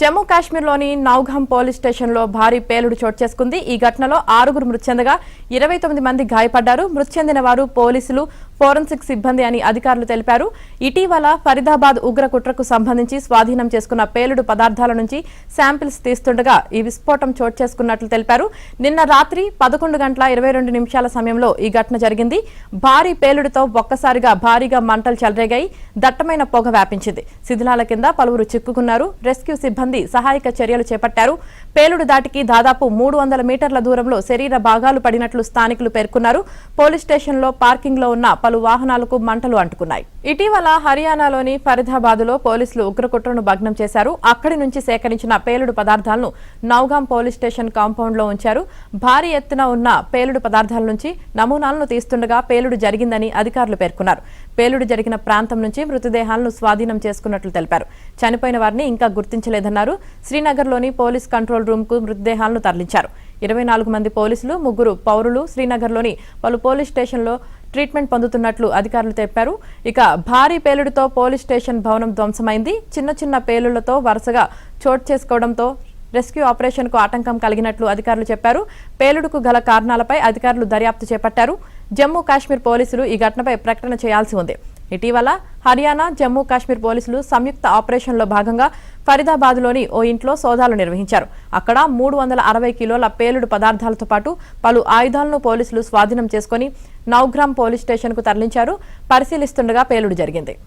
జమ్మూ కాశ్మీర్లోని నౌగాం పోలీస్ స్టేషన్లో భారీ పేలుడు చోటు చేసుకుంది. ఈ ఘటనలో 6గురు మృతి చెందగా 29 మంది గాయపడ్డారు. మృతి చెందిన వారు పోలీసులు, ఫోరెన్సిక్ సిబ్బంది అని అధికారులు తెలిపారు. ఇటీవల ఫరీదాబాద్ ఉగ్ర కుట్రకు సంబంధించి స్వాధీనం చేసుకున్న పేలుడు పదార్థాల నుంచి శాంపిల్స్ తీస్తుండగా ఈ విస్ఫోటం చోటు చేసుకున్నట్లు తెలిపారు. నిన్న రాత్రి 11 గంటల 22 నిమిషాల సమయంలో ఈ ఘటన జరిగింది. భారీ పేలుడుతో ఒక్కసారిగా భారీగా మంటలు చెలరేగాయి. దట్టమైన పొగ వ్యాపించింది. శిథిలాల కింద పలువురు చిక్కుకున్నారు. రెస్క్యూ సిబ్బంది సహాయక చర్యలు చేపట్టారు. పేలుడు దాటికి దాదాపు 300 మీటర్ల దూరంలో శరీర భాగాలు పడినట్లు స్థానికులు పేర్కొన్నారు. పోలీస్ స్టేషన్లో పార్కింగ్ లో ఉన్న పలు వాహనాలకు మంటలు అంటుకున్నాయి. ఇటీవల హర్యానాలోని ఫరీదాబాద్లో పోలీసులు ఉగ్రకుట్రను భగ్నం చేశారు. అక్కడి నుంచి సేకరించిన పేలుడు పదార్థాలను నౌగాం పోలీస్ స్టేషన్ కాంపౌండ్ లో ఉంచారు. భారీ ఎత్తున ఉన్న పేలుడు పదార్థాల నుంచి నమూనాలను తీస్తుండగా పేలుడు జరిగిందని అధికారులు పేర్కొన్నారు. పేలుడు జరిగిన ప్రాంతం నుంచి మృతదేహాలను స్వాధీనం చేసుకున్నట్లు తెలిపారు. చనిపోయిన వారిని ఇంకా గుర్తించలేదన్నారు. శ్రీనగర్లోని పోలీస్ కంట్రోల్ రూమ్ కు మృతదేహాలను తరలించారు. 24 మంది పోలీసులు, 3 పౌరులు శ్రీనగర్లోని పలు పోలీస్ స్టేషన్లో ట్రీట్మెంట్ పొందుతున్నట్లు అధికారులు తెలిపారు. ఇక భారీ పేలుడుతో పోలీస్ స్టేషన్ భవనం ధ్వంసమైంది. చిన్న చిన్న పేలుళ్లతో వరుసగా చోటు చేసుకోవడంతో రెస్క్యూ ఆపరేషన్ కు ఆటంకం కలిగినట్లు అధికారులు చెప్పారు. పేలుడుకు గల కారణాలపై అధికారులు దర్యాప్తు చేపట్టారు. జమ్మూ కాశ్మీర్ పోలీసులు ఈ ఘటనపై ప్రకటన చేయాల్సి ఉంది. ఇటీవల హర్యానా, జమ్మూ కాశ్మీర్ పోలీసులు సంయుక్త ఆపరేషన్లో భాగంగా ఫరీదాబాద్లోని ఓ ఇంట్లో సోదాలు నిర్వహించారు. అక్కడ 360 కిలోల పేలుడు పదార్థాలతో పాటు పలు ఆయుధాలను పోలీసులు స్వాధీనం చేసుకుని నౌగ్రామ్ పోలీస్ స్టేషన్ కు తరలించారు. పరిశీలిస్తుండగా పేలుడు జరిగింది.